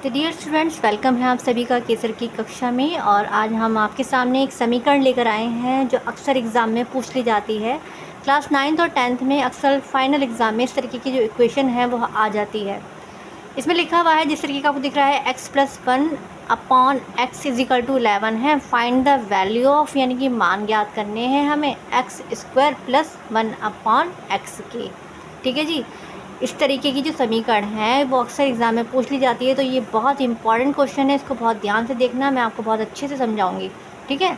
तो dear students, welcome है आप सभी का केसर की कक्षा में। और आज हम आपके सामने एक समीकरण लेकर आए हैं जो अक्सर एग्ज़ाम में पूछ ली जाती है। क्लास 9th और 10th में अक्सर फाइनल एग्ज़ाम में इस तरीके की जो इक्वेशन है वो आ जाती है। इसमें लिखा हुआ है, जिस तरीके का आपको दिख रहा है, x+1 upon x is equal to 11 है। फाइंड द वैल्यू ऑफ, यानी कि मान ज्ञात करने हैं हमें x² + 1 अपॉन x के। ठीक है जी। इस तरीके की जो समीकरण है वो अक्सर एग्ज़ाम में पूछ ली जाती है, तो ये बहुत इंपॉर्टेंट क्वेश्चन है, इसको बहुत ध्यान से देखना, मैं आपको बहुत अच्छे से समझाऊंगी। ठीक है।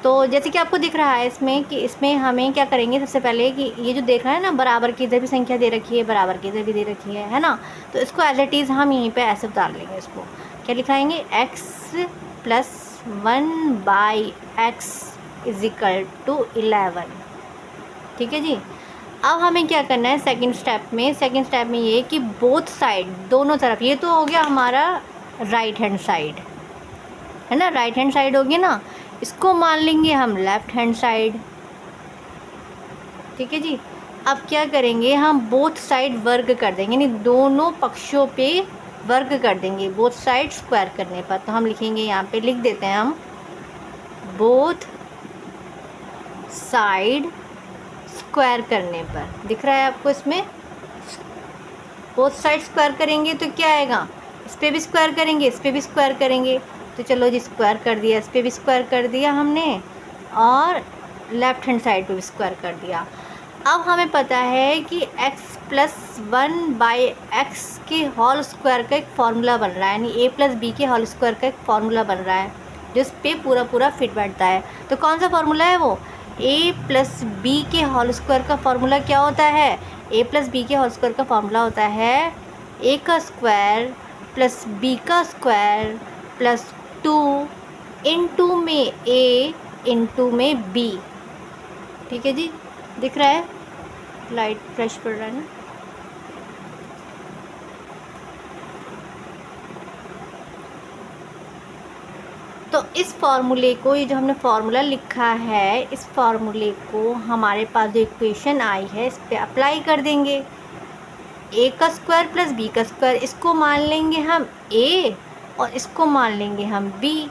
तो जैसे कि आपको दिख रहा है इसमें कि इसमें हमें क्या करेंगे, सबसे पहले कि ये जो देख रहा है ना, बराबर की इधर भी संख्या दे रखी है, बराबर की इधर भी दे रखी है ना। तो इसको एज इट इज़ हम यहीं पे ऐसे उतार लेंगे। इसको क्या लिखाएंगे, x+1/x इजिकल टू 11। ठीक है जी। अब हमें क्या करना है सेकंड स्टेप में ये कि बोथ साइड, दोनों तरफ, ये तो हो गया हमारा राइट हैंड साइड, है ना, राइट हैंड साइड होगी ना। इसको मान लेंगे हम लेफ्ट हैंड साइड। ठीक है जी। अब क्या करेंगे, हम बोथ साइड वर्ग कर देंगे, यानी दोनों पक्षों पे वर्ग कर देंगे बोथ साइड स्क्वायर करने पर। तो हम लिखेंगे, यहाँ पे लिख देते हैं हम, बोथ साइड स्क्वायर करने पर। दिख रहा है आपको इसमें, बोथ साइड स्क्वायर करेंगे तो क्या आएगा, इस पर भी स्क्वायर करेंगे, इस पर भी स्क्वायर करेंगे। तो चलो जी, स्क्वायर कर दिया, इस पर भी स्क्वायर कर दिया हमने, और लेफ्ट हैंड साइड पे भी स्क्वायर कर दिया। अब हमें पता है कि x+1/x के होल स्क्वायर का एक फार्मूला बन रहा है, यानी a+b के होल स्क्वायर का एक फार्मूला बन रहा है, जिस पे पूरा फिट बैठता है। तो कौन सा फार्मूला है वो, a+b के होल स्क्वायर का फार्मूला क्या होता है, a+b के होल स्क्वायर का फार्मूला होता है a का स्क्वायर प्लस b का स्क्वायर प्लस 2 इंटू में a इंटू में b। ठीक है जी। दिख रहा है, लाइट फ्रेश पड़ रहा है ना। तो इस फार्मूले को, ये जो हमने फार्मूला लिखा है, इस फार्मूले को हमारे पास जो इक्वेशन आई है इस पे अप्लाई कर देंगे। a का स्क्वायर प्लस b का स्क्वायर, इसको मान लेंगे हम a और इसको मान लेंगे हम b।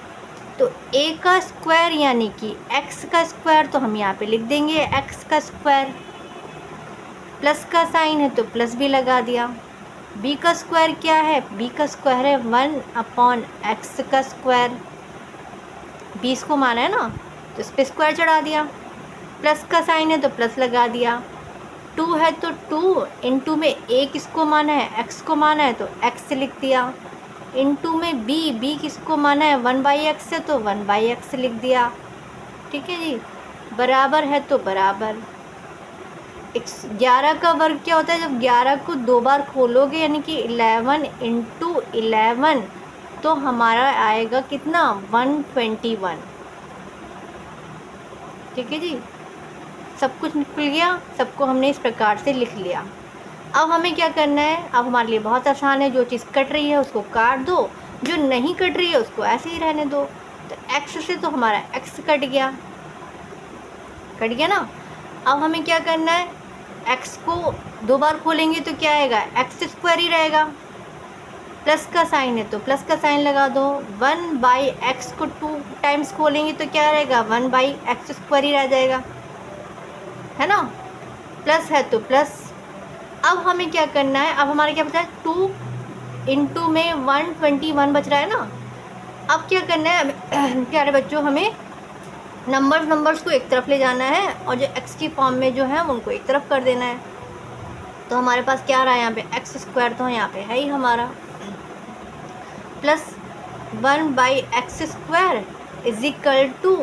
तो a का स्क्वायर यानी कि x का स्क्वायर, तो हम यहाँ पे लिख देंगे x का स्क्वायर, प्लस का साइन है तो प्लस भी लगा दिया। b का स्क्वायर क्या है, b का स्क्वायर है 1/x का स्क्वायर, 20 को माना है ना, तो इस पर स्क्वायर चढ़ा दिया। प्लस का साइन है तो प्लस लगा दिया। 2 है तो 2 इंटू में a किसको माना है, x को माना है तो x लिख दिया। इंटू में b किसको माना है, 1/x है तो 1/x लिख दिया। ठीक है जी। बराबर है तो बराबर, 11 का वर्ग क्या होता है, जब 11 को 2 बार खोलोगे यानी कि 11 इंटू 11, तो हमारा आएगा कितना, 121। ठीक है जी। सब कुछ निकल गया, सबको हमने इस प्रकार से लिख लिया। अब हमें क्या करना है, अब हमारे लिए बहुत आसान है, जो चीज़ कट रही है उसको काट दो, जो नहीं कट रही है उसको ऐसे ही रहने दो। तो x से तो हमारा x कट गया ना। अब हमें क्या करना है, x को 2 बार खोलेंगे तो क्या आएगा, x² ही रहेगा। प्लस का साइन है तो प्लस का साइन लगा दो। 1/x को 2 टाइम्स खोलेंगे तो क्या रहेगा, 1/x² ही रह जाएगा, है ना। प्लस है तो प्लस। अब हमें क्या करना है, अब हमारे क्या बचा है, 2 इंटू में 121 बच रहा है ना। अब क्या करना है प्यारे बच्चों, हमें नंबर्स को एक तरफ ले जाना है और जो x की फॉर्म में जो है उनको एक तरफ कर देना है। तो हमारे पास क्या रहा है, यहाँ पे x² तो यहाँ पे है ही हमारा, plus 1/x² is equal to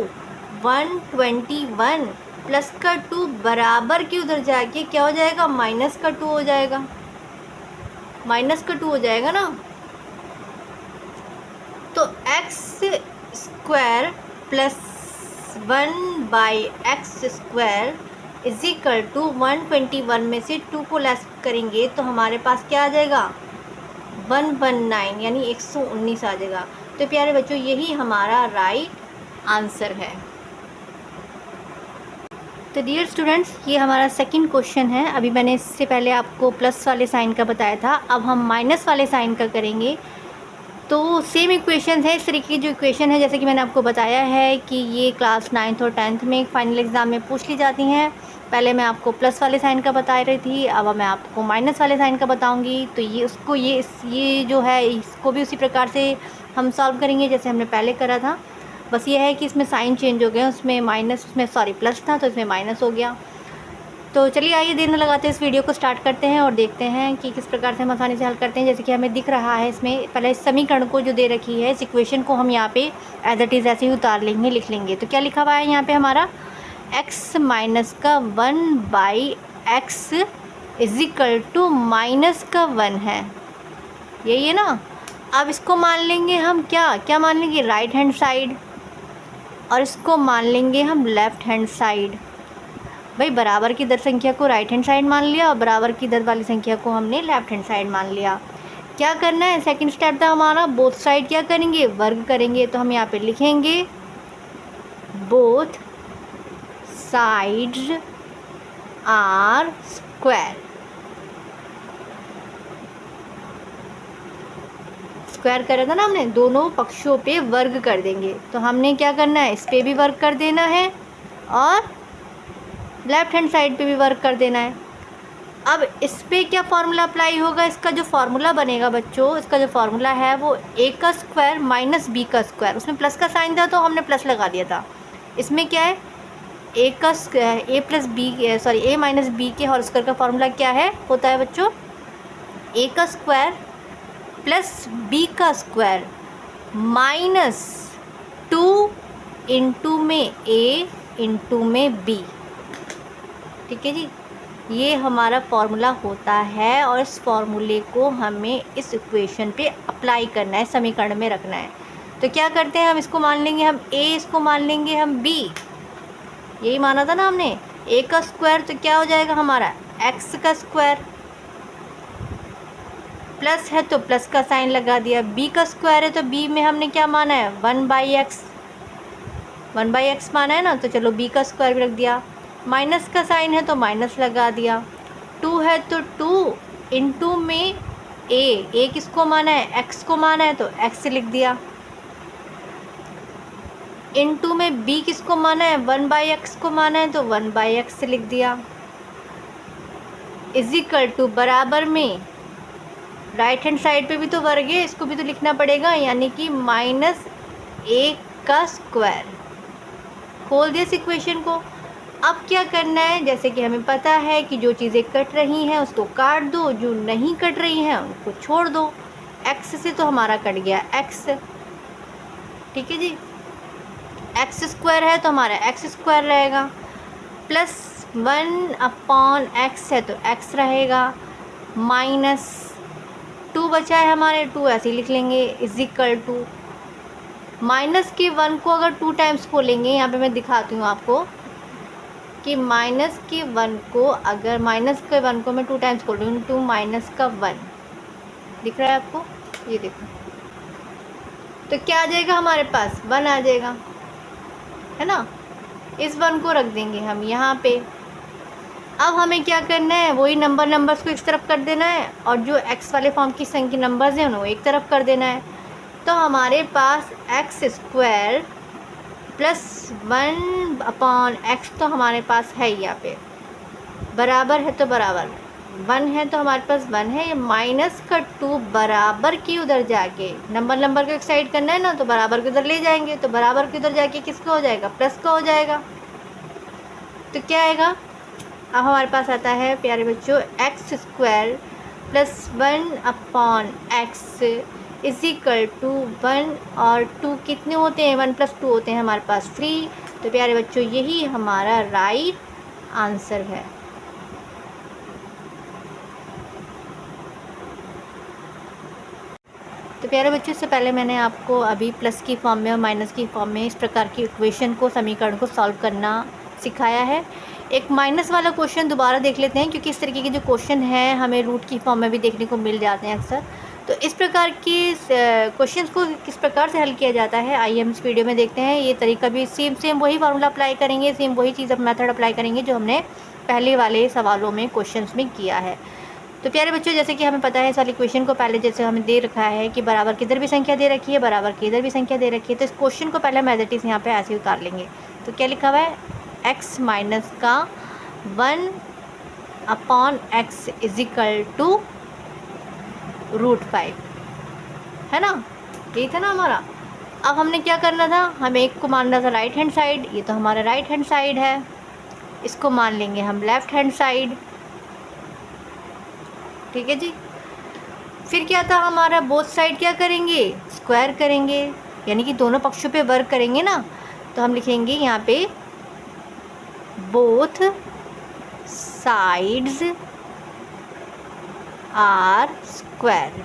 121 plus का 2 बराबर के उधर जाके क्या हो जाएगा, माइनस का 2 हो जाएगा, ना। तो x² plus 1/x² is equal to 121 में से 2 को लेस करेंगे तो हमारे पास क्या आ जाएगा, 119, यानी 119 आ जाएगा। तो प्यारे बच्चों, यही हमारा राइट आंसर है। तो डियर स्टूडेंट्स, ये हमारा सेकंड क्वेश्चन है। अभी मैंने इससे पहले आपको प्लस वाले साइन का बताया था, अब हम माइनस वाले साइन का करेंगे। तो सेम इक्वेशन है, इस तरीके की जो इक्वेशन है जैसे कि मैंने आपको बताया है कि ये क्लास 9th और 10th में फाइनल एग्ज़ाम में पूछ ली जाती हैं। पहले मैं आपको प्लस वाले साइन का बता रही थी, अब मैं आपको माइनस वाले साइन का बताऊंगी। तो ये उसको ये जो है इसको भी उसी प्रकार से हम सॉल्व करेंगे जैसे हमने पहले करा था। बस ये है कि इसमें साइन चेंज हो गया, उसमें माइनस, उसमें सॉरी प्लस था तो इसमें माइनस हो गया। तो चलिए आइए देर न लगाते इस वीडियो को स्टार्ट करते हैं और देखते हैं कि किस प्रकार से हम आसानी से हल करते हैं। जैसे कि हमें दिख रहा है इसमें पहले इस समीकरण को जो दे रखी है, इस इक्वेशन को हम यहाँ पे एज इट इज़ ऐसे ही उतार लेंगे, लिख लेंगे। तो क्या लिखा हुआ है यहाँ पे हमारा x माइनस का 1/x is equal to minus का 1 है, यही है ना। अब इसको मान लेंगे हम क्या मान लेंगे, राइट हैंड साइड, और इसको मान लेंगे हम लेफ़्ट हैंड साइड। भाई बराबर की दर संख्या को राइट हैंड साइड मान लिया और बराबर की दर वाली संख्या को हमने लेफ़्ट हैंड साइड मान लिया। क्या करना है, सेकंड स्टेप था हमारा, बोथ साइड क्या करेंगे, वर्ग करेंगे। तो हम यहाँ पे लिखेंगे both sides are square. Square करा था ना हमने, दोनों पक्षों पे वर्ग कर देंगे। तो हमने क्या करना है, इस पे भी वर्ग कर देना है और लेफ़्ट हैंड साइड पे भी वर्क कर देना है। अब इस पे क्या फार्मूला अप्लाई होगा, इसका जो फार्मूला बनेगा बच्चों, इसका जो फार्मूला है वो a का स्क्वायर माइनस b का स्क्वायर, उसमें प्लस का साइन था तो हमने प्लस लगा दिया था। इसमें क्या है, a plus B, sorry a minus B के होल स्क्वायर का फार्मूला क्या है, होता है बच्चों a का स्क्वायर प्लस b का स्क्वायर माइनस 2 इंटू में a इंटू में b। ठीक है जी, ये हमारा फार्मूला होता है और इस फार्मूले को हमें इस इक्वेशन पे अप्लाई करना है, समीकरण में रखना है। तो क्या करते हैं, हम इसको मान लेंगे हम a, इसको मान लेंगे हम b, यही माना था ना हमने। a का स्क्वायर तो क्या हो जाएगा हमारा x का स्क्वायर, प्लस है तो प्लस का साइन लगा दिया, b का स्क्वायर है तो b में हमने क्या माना है 1/x, 1/x माना है ना, तो चलो b का स्क्वायर भी रख दिया। माइनस का साइन है तो माइनस लगा दिया, 2 है तो 2 इंटू में a किसको माना है, x को माना है तो x लिख दिया, इंटू में b किसको माना है 1/x को माना है तो 1/x लिख दिया, इज इक्वल टू बराबर में राइट हैंड साइड पे भी तो वर्ग है, इसको भी तो लिखना पड़ेगा, यानी कि माइनस a का स्क्वायर। खोल दिया इस इक्वेशन को। अब क्या करना है, जैसे कि हमें पता है कि जो चीज़ें कट रही हैं उसको काट दो, जो नहीं कट रही हैं उनको छोड़ दो। x से तो हमारा कट गया x, ठीक है जी, x स्क्वायर है तो हमारा x स्क्वायर रहेगा, प्लस 1/x है तो x रहेगा, माइनस 2 बचा है हमारे, 2 ऐसे ही लिख लेंगे, इज इक्वल टू माइनस के 1 को अगर 2 टाइम्स खोलेंगे, यहाँ पे मैं दिखाती हूँ आपको कि माइनस के 1 को अगर माइनस के 1 को मैं 2 टाइम्स खोल रही हूँ, 2 माइनस का 1 दिख रहा है आपको, ये देखो, तो क्या आ जाएगा हमारे पास 1 आ जाएगा, है ना। इस 1 को रख देंगे हम यहाँ पे। अब हमें क्या करना है, वही नंबर्स को एक तरफ कर देना है और जो x वाले फॉर्म की संख्या नंबर्स हैं उन्हें एक तरफ कर देना है। तो हमारे पास x स्क्वायर प्लस 1/x तो हमारे पास है यहाँ पे, बराबर है तो बराबर 1 है तो हमारे पास 1 है, माइनस का 2 बराबर की उधर जाके नंबर को एक साइड करना है ना, तो बराबर के उधर ले जाएंगे, तो बराबर के उधर जाके किसका हो जाएगा, प्लस का हो जाएगा। तो क्या आएगा, अब हमारे पास आता है प्यारे बच्चों x square plus 1/x is equal to 1 और 2 कितने होते हैं, 1 + 2 होते हैं हमारे पास 3। तो प्यारे बच्चों यही हमारा राइट आंसर है। तो प्यारे बच्चों, इससे पहले मैंने आपको अभी प्लस की फॉर्म में और माइनस की फॉर्म में इस प्रकार की इक्वेशन को, समीकरण को सॉल्व करना सिखाया है। एक माइनस वाला क्वेश्चन दोबारा देख लेते हैं, क्योंकि इस तरीके के जो क्वेश्चन हैं हमें रूट की फॉर्म में भी देखने को मिल जाते हैं अक्सर। तो इस प्रकार की क्वेश्चंस को किस प्रकार से हल किया जाता है आइए हम इस वीडियो में देखते हैं। ये तरीका भी सेम वही फार्मूला अप्लाई करेंगे, सेम वही चीज़ अब मेथड अप्लाई करेंगे जो हमने पहले वाले सवालों में क्वेश्चंस में किया है। तो प्यारे बच्चों, जैसे कि हमें पता है इस वाली क्वेश्चन को पहले जैसे हमें दे रखा है कि बराबर की इधर भी संख्या दे रखी है, बराबर की इधर भी संख्या दे रखी है, तो इस क्वेश्चन को पहले हम एज इट इज़ यहाँ पे ऐसे ही उतार लेंगे। तो क्या लिखा हुआ है, x माइनस का 1/x इज इक्वल टू √5, है ना, यही था ना हमारा। अब हमने क्या करना था, हमें एक को मानना था राइट हैंड साइड, ये तो हमारा राइट हैंड साइड है, इसको मान लेंगे हम लेफ़्ट हैंड साइड, ठीक है जी। फिर क्या था हमारा, बोथ साइड क्या करेंगे, स्क्वायर करेंगे, यानी कि दोनों पक्षों पे वर्क करेंगे ना। तो हम लिखेंगे यहाँ पे बोथ साइड्स आर स्क्वायर,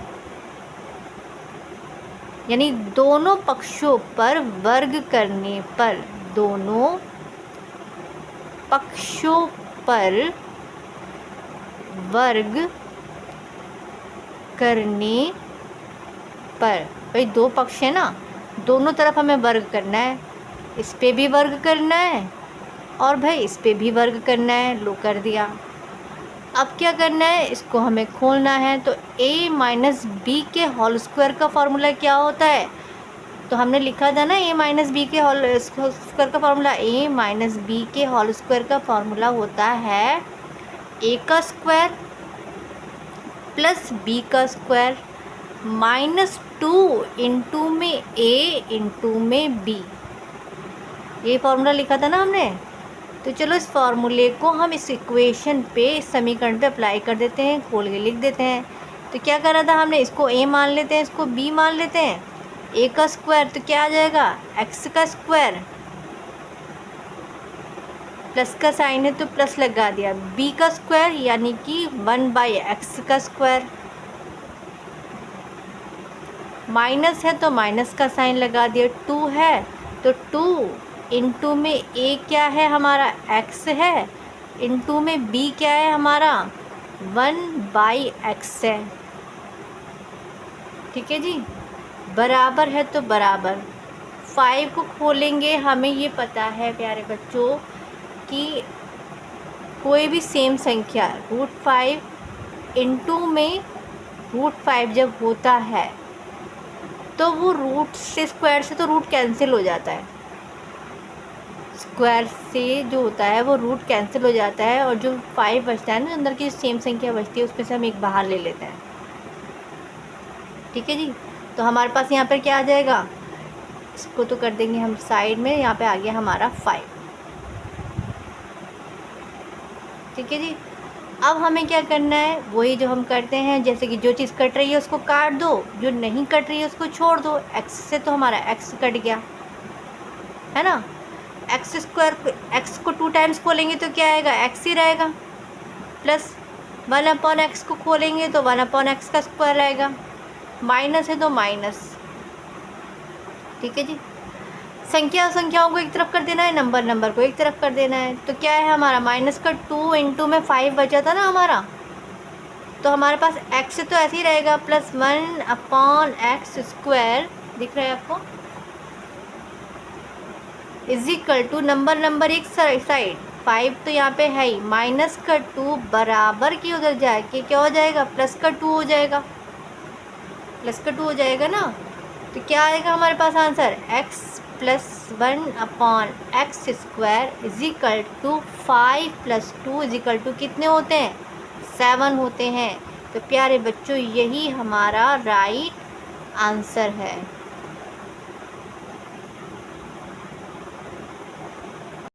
यानी दोनों पक्षों पर वर्ग करने पर, दोनों पक्षों पर वर्ग करने पर, भाई दो पक्ष है ना, दोनों तरफ हमें वर्ग करना है, इस पे भी वर्ग करना है और भाई इस पे भी वर्ग करना है, लो कर दिया। अब क्या करना है, इसको हमें खोलना है। तो a माइनस बी के होल स्क्वायर का फॉर्मूला क्या होता है, तो हमने लिखा था ना a माइनस बी के होल स्क्वायर का फॉर्मूला, a माइनस बी के होल स्क्वायर का फॉर्मूला होता है a का स्क्वायर प्लस b का स्क्वायर -2 इंटू में a इंटू में b, ये फॉर्मूला लिखा था ना हमने। तो चलो इस फार्मूले को हम इस इक्वेशन पे, इस समीकरण पे अप्लाई कर देते हैं, खोल के लिख देते हैं। तो क्या करा था हमने, इसको a मान लेते हैं, इसको b मान लेते हैं। a का स्क्वायर तो क्या आ जाएगा, x का स्क्वायर, प्लस का साइन है तो प्लस लगा दिया, b का स्क्वायर यानी कि 1/x का स्क्वायर, माइनस है तो माइनस का साइन लगा दिया, 2 है तो 2 इंटू में a क्या है हमारा, x है, इंटू में b क्या है हमारा, 1/x है, ठीक है जी। बराबर है तो बराबर, 5 को खोलेंगे, हमें ये पता है प्यारे बच्चों कि कोई भी सेम संख्या √5 इंटू में √5 जब होता है तो वो रूट से, स्क्वायर से तो रूट कैंसिल हो जाता है, स्क्वायर से जो होता है वो रूट कैंसिल हो जाता है, और जो 5 बचता है ना, अंदर की सेम संख्या बचती है उसमें से हम एक बाहर ले लेते हैं, ठीक है जी। तो हमारे पास यहाँ पर क्या आ जाएगा, इसको तो कर देंगे हम साइड में, यहाँ पे आ गया हमारा 5, ठीक है जी। अब हमें क्या करना है, वही जो हम करते हैं, जैसे कि जो चीज़ कट रही है उसको काट दो, जो नहीं कट रही है उसको छोड़ दो। x से तो हमारा x कट गया, है ना, x स्क्वायर, x को 2 टाइम्स खोलेंगे तो क्या आएगा, x ही रहेगा, प्लस 1/x को खोलेंगे तो 1/x का स्क्वायर आएगा, माइनस है तो माइनस, ठीक है जी। संख्याओं को एक तरफ कर देना है, नंबर को एक तरफ कर देना है। तो क्या है हमारा, माइनस का 2 इंटू में 5 बचा था ना हमारा, तो हमारे पास x तो ऐसे ही रहेगा, प्लस 1/x स्क्वायर, दिख रहा है आपको, इज इक्वल टू नंबर एक साइड, 5 तो यहाँ पे है ही, माइनस का 2 बराबर की उधर जाके क्या हो जाएगा, प्लस का 2 हो जाएगा, प्लस का 2 हो जाएगा ना। तो क्या आएगा हमारे पास answer, x plus 1/x square is equal to 5 + 2 is equal to कितने होते हैं, 7 होते हैं। तो प्यारे बच्चों, यही हमारा राइट आंसर है।